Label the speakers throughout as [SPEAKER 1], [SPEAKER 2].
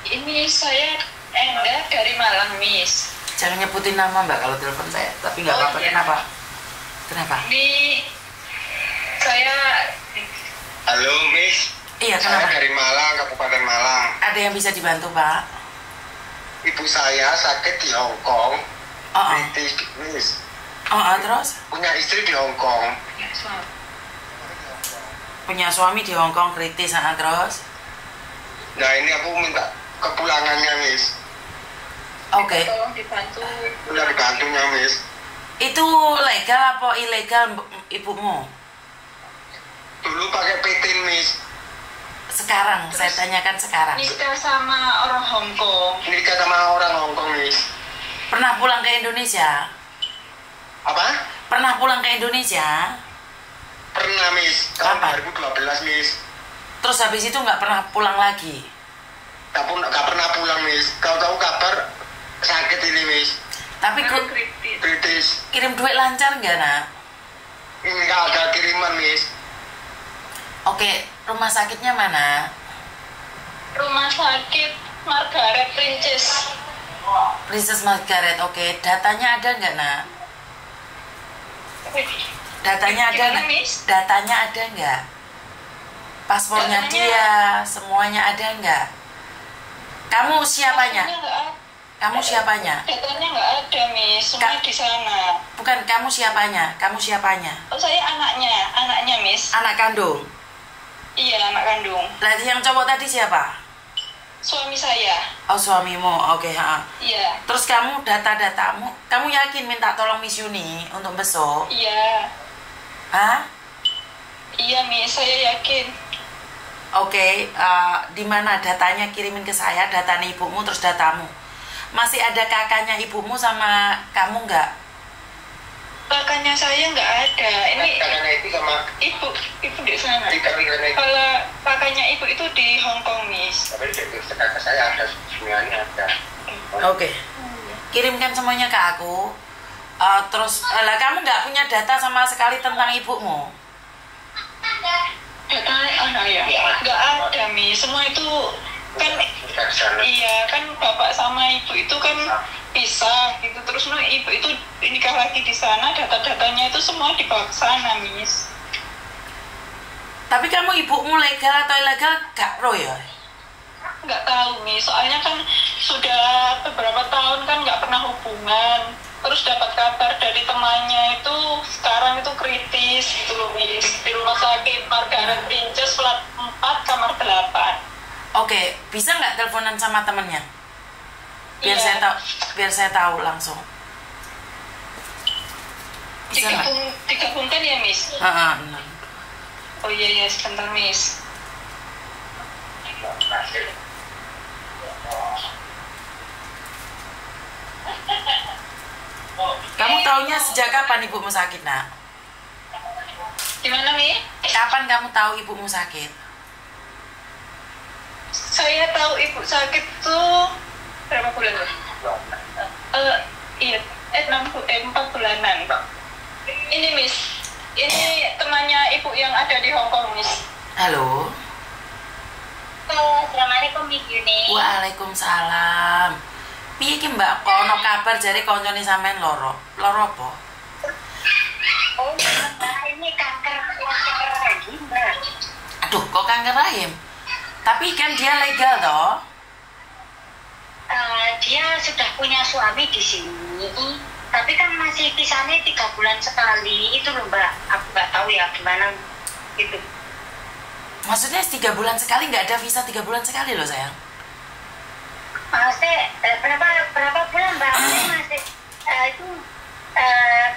[SPEAKER 1] Ini saya Endah dari Malang, Miss.
[SPEAKER 2] Jangan nyebutin nama Mbak kalau telepon saya, tapi nggak apa-apa.
[SPEAKER 1] iya.
[SPEAKER 2] Kenapa? Kenapa?
[SPEAKER 1] Ini saya
[SPEAKER 3] Halo, Miss.
[SPEAKER 2] Iya,
[SPEAKER 3] Saya
[SPEAKER 2] kenapa?
[SPEAKER 3] dari Malang, Kabupaten Malang.
[SPEAKER 2] Ada yang bisa dibantu, Pak?
[SPEAKER 3] Ibu saya sakit di Hong Kong.
[SPEAKER 2] Oh,
[SPEAKER 3] British, Miss.
[SPEAKER 2] Terus?
[SPEAKER 3] Punya istri di Hong Kong.
[SPEAKER 1] ya, suami.
[SPEAKER 2] Punya suami di Hong Kong kritis, terus?
[SPEAKER 3] Nah, ini aku minta kepulangannya, Miss.
[SPEAKER 2] Oke.
[SPEAKER 1] Tolong dibantu.
[SPEAKER 3] Udah dibantunya, Miss.
[SPEAKER 2] Itu legal apa ilegal ibumu?
[SPEAKER 3] Dulu pakai PT, Miss.
[SPEAKER 2] Sekarang, saya tanyakan sekarang.
[SPEAKER 1] Nikah sama orang Hong Kong.
[SPEAKER 3] Nikah sama orang Hong Kong, Miss.
[SPEAKER 2] Pernah pulang ke Indonesia?
[SPEAKER 3] Apa?
[SPEAKER 2] Pernah pulang ke Indonesia?
[SPEAKER 3] Pernah, Miss. Tahun
[SPEAKER 2] Kapan?
[SPEAKER 3] 2012, Miss.
[SPEAKER 2] Terus habis itu nggak pernah pulang lagi?
[SPEAKER 3] Gak pernah pulang, Miss. Kau tahu kabar sakit ini, Miss.
[SPEAKER 2] Tapi
[SPEAKER 1] Kritis.
[SPEAKER 3] British.
[SPEAKER 2] kirim duit lancar nggak, Nak?
[SPEAKER 3] Ini nggak ada kiriman, Miss.
[SPEAKER 2] Oke, rumah sakitnya mana?
[SPEAKER 1] Rumah sakit Margaret Princess.
[SPEAKER 2] Princess Margaret, oke. Datanya ada nggak, Nak? Datanya ada
[SPEAKER 1] Gimana,
[SPEAKER 2] nggak?
[SPEAKER 1] Miss?
[SPEAKER 2] Datanya ada nggak? Paspornya
[SPEAKER 1] Datanya-
[SPEAKER 2] dia, semuanya ada nggak? Kamu siapanya?
[SPEAKER 1] Datanya nggak ada.
[SPEAKER 2] Kamu siapanya?
[SPEAKER 1] Datanya nggak ada, Miss. Semua di sana.
[SPEAKER 2] Bukan, kamu siapanya? Kamu siapanya?
[SPEAKER 1] Oh, saya anaknya, Miss.
[SPEAKER 2] Anak kandung?
[SPEAKER 1] Iya, anak kandung.
[SPEAKER 2] Lah, yang cowok tadi siapa?
[SPEAKER 1] Suami saya.
[SPEAKER 2] Oh, suamimu, oke.
[SPEAKER 1] Iya,
[SPEAKER 2] Terus kamu data-datamu, kamu yakin minta tolong Miss Yuni untuk besok?
[SPEAKER 1] iya,
[SPEAKER 2] Hah?
[SPEAKER 1] iya, Miss. Saya yakin.
[SPEAKER 2] Oke, di mana datanya kirimin ke saya, datanya ibumu terus datamu. Masih ada kakaknya ibumu sama kamu nggak?
[SPEAKER 1] Kakaknya saya nggak ada. Ini
[SPEAKER 3] Kakaknya itu sama
[SPEAKER 1] ibu di sana.
[SPEAKER 3] kakaknya itu.
[SPEAKER 1] Kalau kakaknya ibu itu di Hong Kong, Miss.
[SPEAKER 3] Tapi kakak saya ada, semuanya ada.
[SPEAKER 2] Oke. Kirimkan semuanya ke aku. Terus, lah kamu nggak punya data sama sekali tentang ibumu?
[SPEAKER 1] Data anak ya? Nggak ada, Miss. Semua itu kan
[SPEAKER 3] Dari sana.
[SPEAKER 1] iya kan bapak sama ibu itu kan pisah gitu. Terus ibu itu nikah lagi di sana. Data-datanya itu semua dibawa ke sana, Miss.
[SPEAKER 2] Tapi kamu ibumu legal atau ilegal gak pro ya?
[SPEAKER 1] Nggak tahu, Miss. Soalnya kan sudah beberapa tahun kan nggak pernah hubungan. Terus dapat kabar dari temannya itu sekarang itu kritis gitu loh, Miss. Di rumah sakit Margaret Princess plat 4 kamar 8.
[SPEAKER 2] Oke, bisa nggak teleponan sama temennya? Biar
[SPEAKER 1] Iya.
[SPEAKER 2] saya tahu langsung. Bisa nggak?
[SPEAKER 1] Digabungkan ya, Miss?
[SPEAKER 2] Nah.
[SPEAKER 1] Oh iya, sebentar, Miss.
[SPEAKER 2] Kamu taunya sejak kapan ibumu sakit, Nak?
[SPEAKER 1] Gimana, Mi?
[SPEAKER 2] Kapan kamu tahu ibumu sakit?
[SPEAKER 1] Saya tahu ibu sakit tuh berapa bulan ya? Iya, 4 bulanan. Ini, Miss. Ini temannya ibu yang ada di Hong Kong, Miss.
[SPEAKER 2] Halo.
[SPEAKER 4] Assalamualaikum Miss Yuni.
[SPEAKER 2] Waalaikumsalam. Piye ki Mbak, kok ono kabar jare koncone sampean loro? Loro apa?
[SPEAKER 4] Oh, Mbak, ini kanker lagi, Mbak.
[SPEAKER 2] Aduh, kok kanker rahim? Tapi kan dia legal toh?
[SPEAKER 4] Dia sudah punya suami di sini, tapi kan masih pisahnya 3 bulan sekali. Itu loh, Mbak. Aku nggak tahu ya gimana gitu.
[SPEAKER 2] Maksudnya 3 bulan sekali, nggak ada visa 3 bulan sekali loh sayang?
[SPEAKER 4] Maksudnya berapa bulan, Mbak? Masih itu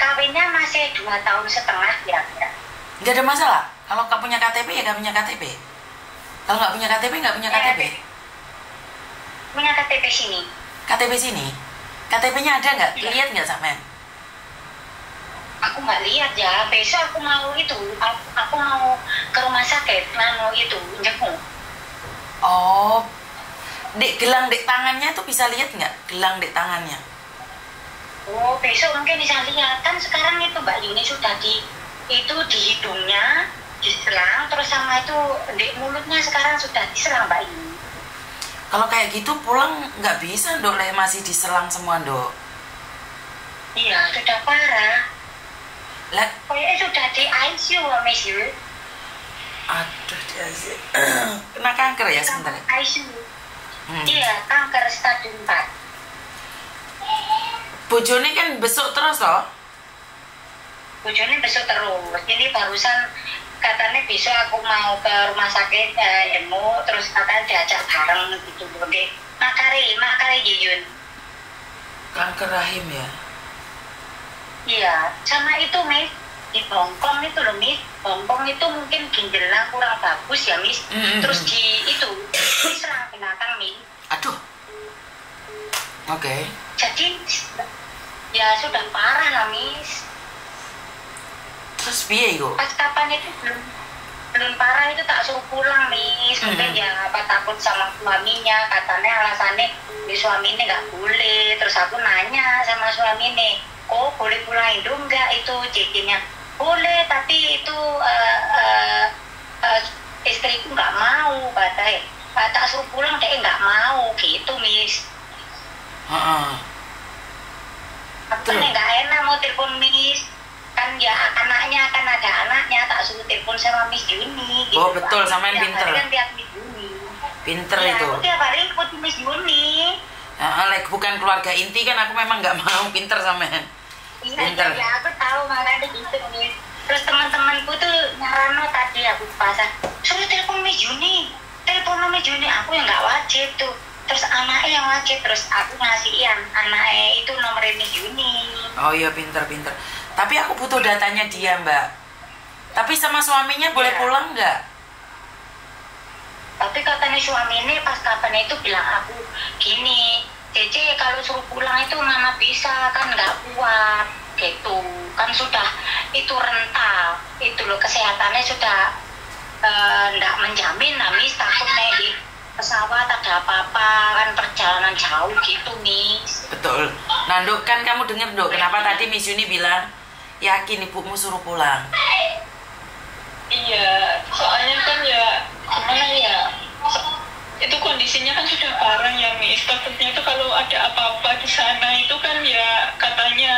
[SPEAKER 4] kawinnya masih 2,5 tahun ya.
[SPEAKER 2] Nggak ada masalah. Kalau nggak punya KTP ya nggak punya KTP. Kalau nggak punya KTP nggak punya KTP.
[SPEAKER 4] Punya KTP sini.
[SPEAKER 2] KTP sini. KTP-nya ada nggak?
[SPEAKER 4] Iya.
[SPEAKER 2] Lihat nggak sampean?
[SPEAKER 4] Aku nggak lihat ya. Besok aku mau itu. Aku mau ke rumah sakit. Mau itu jenguk.
[SPEAKER 2] Oh, dek gelang dek tangannya tuh bisa lihat nggak? Gelang dek tangannya.
[SPEAKER 4] Oh, besok mungkin bisa lihat. Kan sekarang itu Mbak Yuni sudah di hidungnya diserang, terus sama itu di mulutnya sekarang sudah diserang Mbak Yuni.
[SPEAKER 2] Kalau kayak gitu pulang nggak bisa Dok, masih diselang semua Dok.
[SPEAKER 4] Iya, sudah parah.
[SPEAKER 2] Lah,
[SPEAKER 4] Kayaknya sudah di ICU, Miss Yu.
[SPEAKER 2] aduh dia sih. Kena kanker ya sebentar.
[SPEAKER 4] ICU. Iya, kanker stadium 4.
[SPEAKER 2] Bojone kan besuk terus toh?
[SPEAKER 4] Bojone besok terus. Ini barusan katanya besok aku mau ke rumah sakit jenguk, terus katanya diajak bareng gitu. Oke. Makari Jijun.
[SPEAKER 2] Kanker rahim ya?
[SPEAKER 4] Iya, sama itu Miss. Di bongkong itu loh Miss. Bongkong itu mungkin ginjalnya kurang bagus ya Miss. Terus diserang binatang Miss.
[SPEAKER 2] Aduh. Oke.
[SPEAKER 4] Jadi ya sudah parah lah Miss.
[SPEAKER 2] Terus piye iku?
[SPEAKER 4] Pas kapan itu belum parah itu tak suruh pulang Miss. Mungkin ya apa takut sama suaminya, katanya alasannya di suaminya nggak boleh. Terus aku nanya sama suaminya, kok boleh pulang Indo enggak? Itu cicinnya boleh, tapi itu istriku nggak mau katanya. Tak suruh pulang dia nggak mau gitu Miss. Aku nggak enak mau telepon Miss, kan ya anaknya kan ada anaknya, tak suruh telepon sama Miss Juni gitu.
[SPEAKER 2] Oh betul, samain
[SPEAKER 4] Tiap
[SPEAKER 2] pinter.
[SPEAKER 4] hari kan tiap Miss Juni.
[SPEAKER 2] Pinter
[SPEAKER 4] Ya,
[SPEAKER 2] itu.
[SPEAKER 4] aku tiap hari ikut Miss Juni.
[SPEAKER 2] Like bukan keluarga inti kan aku memang nggak mau. Pinter sampean. Pinter.
[SPEAKER 4] Ya aku tahu makanya gitu Miss. Terus teman-temanku tuh nyarano tadi aku pasang, suruh telepon Miss Juni, telepon Miss Juni. Aku yang nggak wajib tuh. Terus anaknya yang wajib, terus aku ngasihin anaknya itu nomor Miss Juni.
[SPEAKER 2] Oh iya pinter. Tapi aku butuh datanya dia Mbak. Tapi sama suaminya boleh pulang nggak?
[SPEAKER 4] Tapi katanya suaminya pas kapan itu bilang aku gini, Cece kalau suruh pulang itu mana bisa, kan nggak kuat gitu. Kan sudah itu rental, itu loh kesehatannya sudah nggak menjamin lah Miss, takutnya di pesawat ada apa-apa, kan perjalanan jauh gitu Miss.
[SPEAKER 2] Betul. Nah Dok, kan kamu denger Dok, kenapa tadi Miss Yuni bilang yakin ibumu suruh pulang?
[SPEAKER 1] Iya, soalnya kan ya gimana ya, itu kondisinya kan sudah parah ya Miss. Takutnya itu kalau ada apa-apa di sana itu kan ya katanya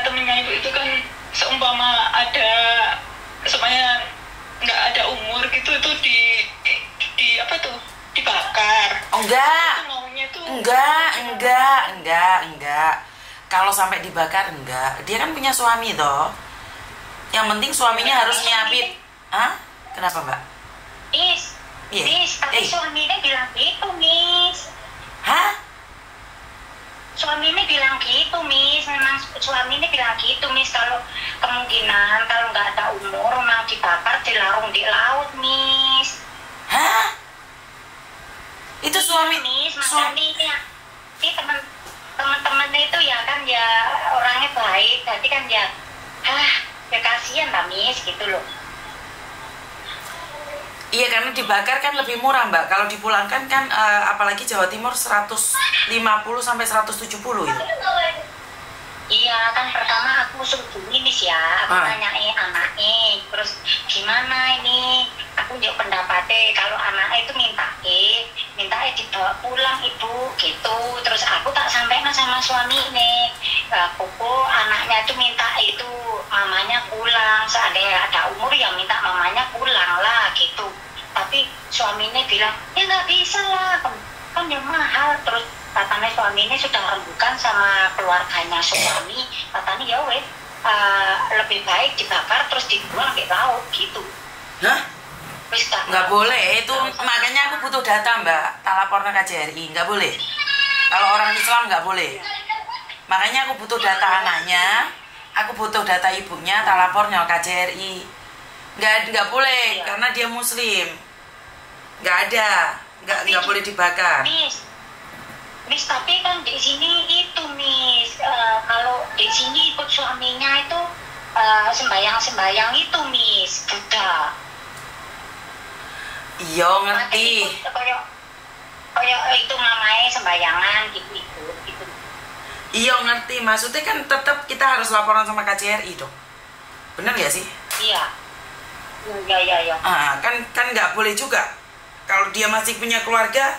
[SPEAKER 1] temennya ibu itu kan seumpama ada supaya nggak ada umur gitu, itu di apa tuh dibakar.
[SPEAKER 2] Oh enggak.
[SPEAKER 1] Itu maunya tuh
[SPEAKER 2] Enggak. Kalau sampai dibakar enggak. Dia kan punya suami toh. Yang penting suaminya harus nyiapin. Hah? Kenapa Mbak?
[SPEAKER 4] Miss, tapi suaminya bilang gitu Miss.
[SPEAKER 2] Hah?
[SPEAKER 4] Suaminya bilang gitu Miss, memang suaminya bilang gitu Miss, kalau kemungkinan kalau nggak ada umur memang dibakar dilarung di laut Miss.
[SPEAKER 2] Hah? Itu suami
[SPEAKER 4] Miss, makanya ini teman-teman itu ya kan ya orangnya baik, jadi kan ya ya kasihan lah Miss gitu loh.
[SPEAKER 2] Iya, karena dibakar kan lebih murah Mbak. Kalau dipulangkan kan apalagi Jawa Timur 150 sampai 170 itu.
[SPEAKER 4] Iya, kan pertama aku suruh ini sih ya, aku nanyain anaknya, terus gimana ini, aku juga pendapatnya kalau anaknya itu minta dibawa pulang ibu gitu, terus aku tak sampaikan sama suami ini, koko anaknya itu minta itu mamanya pulang, seandainya ada umur ya minta mamanya pulang lah gitu, tapi suaminya bilang ya nggak bisa lah, kan yang mahal, terus katanya suami ini sudah rembukan sama keluarganya suami, katanya ya wes lebih baik dibakar terus dibuang di laut gitu.
[SPEAKER 2] Hah? Nggak boleh, itu makanya aku butuh data Mbak, tak lapor ke KJRI, nggak boleh. Kalau orang Islam nggak boleh. Makanya aku butuh data anaknya, aku butuh data ibunya, tak lapornya ke KJRI. Nggak boleh, karena dia Muslim. Nggak ada, nggak boleh dibakar.
[SPEAKER 4] Miss, tapi kan di sini itu Miss, kalau di sini ikut suaminya itu sembayang itu Miss, Buddha.
[SPEAKER 2] Iya ngerti.
[SPEAKER 4] Kayak itu mamanya sembayangan gitu.
[SPEAKER 2] Iya ngerti, maksudnya kan tetap kita harus laporan sama KJRI dong. Bener nggak sih?
[SPEAKER 4] Iya.
[SPEAKER 2] Kan nggak boleh juga. Kalau dia masih punya keluarga,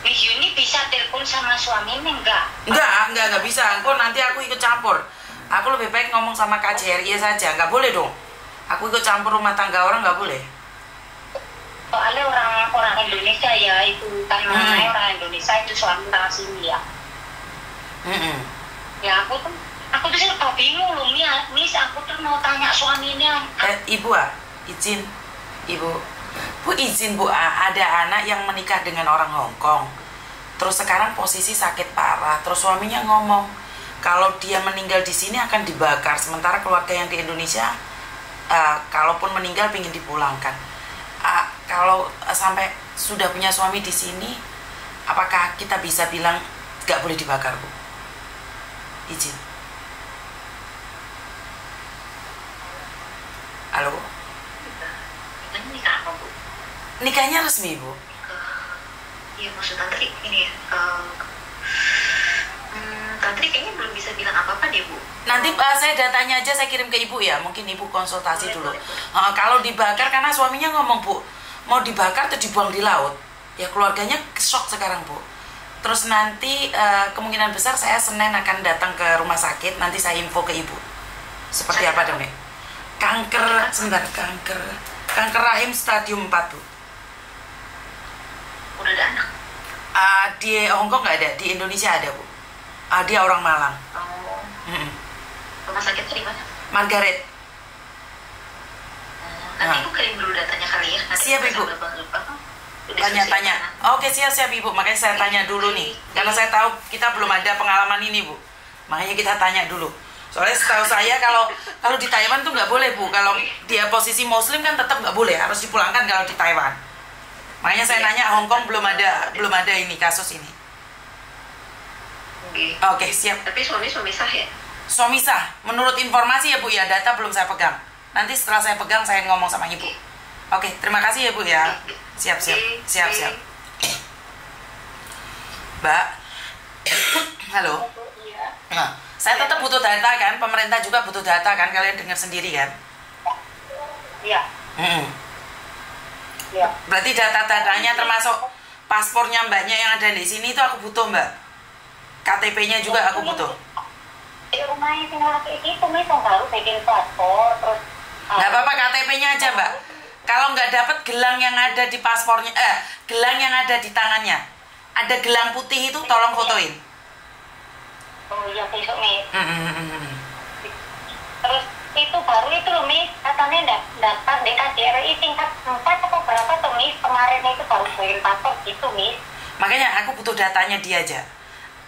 [SPEAKER 4] Miss Yuni bisa telepon sama suaminya enggak?
[SPEAKER 2] Enggak bisa. Engkau nanti aku ikut campur. Aku lebih baik ngomong sama KJRI saja. Enggak boleh dong. Aku ikut campur rumah tangga orang, enggak boleh.
[SPEAKER 4] Soalnya orang Indonesia ya itu kan namanya orang Indonesia itu suami orang sini ya. Ya aku tuh serba bingung loh Miss, aku tuh mau tanya suaminya.
[SPEAKER 2] Ibu izin, Ibu. Bu izin Bu, ada anak yang menikah dengan orang Hong Kong. Terus sekarang posisi sakit parah. Terus suaminya ngomong kalau dia meninggal di sini akan dibakar. Sementara keluarga yang di Indonesia, kalaupun meninggal ingin dipulangkan. Kalau sampai sudah punya suami di sini, apakah kita bisa bilang nggak boleh dibakar, Bu? Izin. Halo?
[SPEAKER 4] Nikah apa, Bu?
[SPEAKER 2] Nikahnya resmi, Bu?
[SPEAKER 4] Iya, maksud Tantri ini ya. Tantri kayaknya belum bisa bilang apa-apa deh, Bu.
[SPEAKER 2] Nanti saya datanya aja saya kirim ke Ibu ya. Mungkin Ibu konsultasi dulu. Kalau dibakar, karena suaminya ngomong, Bu, mau dibakar atau dibuang di laut. Ya keluarganya shock sekarang, Bu. Terus nanti kemungkinan besar saya Senin akan datang ke rumah sakit. Nanti saya info ke Ibu. Seperti apa, Demi? Kanker rahim stadium 4, Bu.
[SPEAKER 4] Udah ada anak?
[SPEAKER 2] Di Hongkong nggak ada, di Indonesia ada, Bu. Dia orang Malang.
[SPEAKER 4] Oh. Rumah sakitnya di mana?
[SPEAKER 2] Margaret.
[SPEAKER 4] Nanti Ibu kirim dulu datanya kali ya. Nanti
[SPEAKER 2] Siap, Ibu. Tanya-tanya. Oke, siap Ibu. Makanya saya tanya dulu nih. Karena saya tahu kita belum ada pengalaman ini, Bu. Makanya kita tanya dulu. Soalnya setahu saya kalau di Taiwan tuh nggak boleh, Bu. Kalau dia posisi Muslim kan tetap nggak boleh, harus dipulangkan kalau di Taiwan. Makanya saya nanya, Hong Kong belum ada ini kasus ini. Oke, siap.
[SPEAKER 4] Tapi suami sah ya?
[SPEAKER 2] Suami sah. Menurut informasi ya, Bu ya, data belum saya pegang. Nanti setelah saya pegang saya ngomong sama Ibu. Oke, terima kasih ya, Bu ya. Siap. Mbak. Halo. Nah, saya tetap butuh data kan, pemerintah juga butuh data kan, kalian dengar sendiri kan?
[SPEAKER 4] Iya. Ya.
[SPEAKER 2] Berarti data-datanya termasuk paspornya Mbaknya yang ada di sini itu aku butuh, Mbak. KTP-nya juga aku butuh.
[SPEAKER 4] Di rumahnya tinggal kayak gitu, misal baru bikin paspor terus.
[SPEAKER 2] Nggak apa-apa, KTP-nya aja, Mbak. Kalau nggak dapat gelang yang ada di paspornya, gelang yang ada di tangannya, ada gelang putih itu tolong fotoin.
[SPEAKER 4] Oh iya, besok nih. Terus itu baru itu loh, Miss, katanya daftar di KJRI tingkat 4 atau berapa tuh, Miss, kemarin itu baru bikin paspor gitu, Miss.
[SPEAKER 2] Makanya aku butuh datanya dia aja.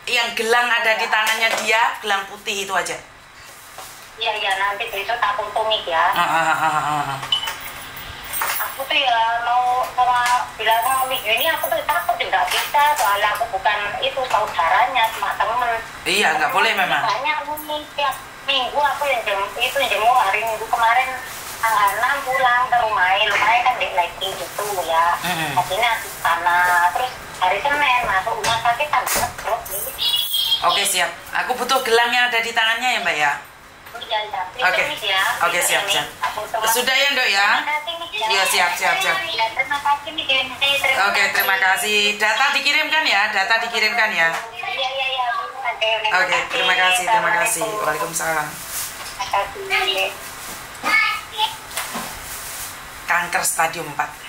[SPEAKER 2] Yang gelang ada di tangannya dia, gelang putih itu aja.
[SPEAKER 4] Iya, nanti besok tak foto, Miss ya. Aku tuh ya mau bilang sama Miss ini, aku tuh takut juga bisa, soalnya aku bukan itu saudaranya, cuma temen.
[SPEAKER 2] Iya, nggak boleh memang.
[SPEAKER 4] Banyak nih, tiap minggu aku yang jemur hari Minggu kemarin tanggal 6 pulang ke rumahnya, lumayan kan dek lighting gitu ya. Akhirnya aku sana, terus hari Senin masuk rumah sakit tanggal terus.
[SPEAKER 2] Oke, siap. Aku butuh gelang yang ada di tangannya ya, Mbak ya. Oke, siap. Sudah ya, Dok ya? Iya, siap.
[SPEAKER 4] Terima kasih, Miss.
[SPEAKER 2] Oke, terima kasih. Data dikirimkan ya?
[SPEAKER 4] Iya.
[SPEAKER 2] Oke, terima kasih. Waalaikumsalam. Kanker stadium 4.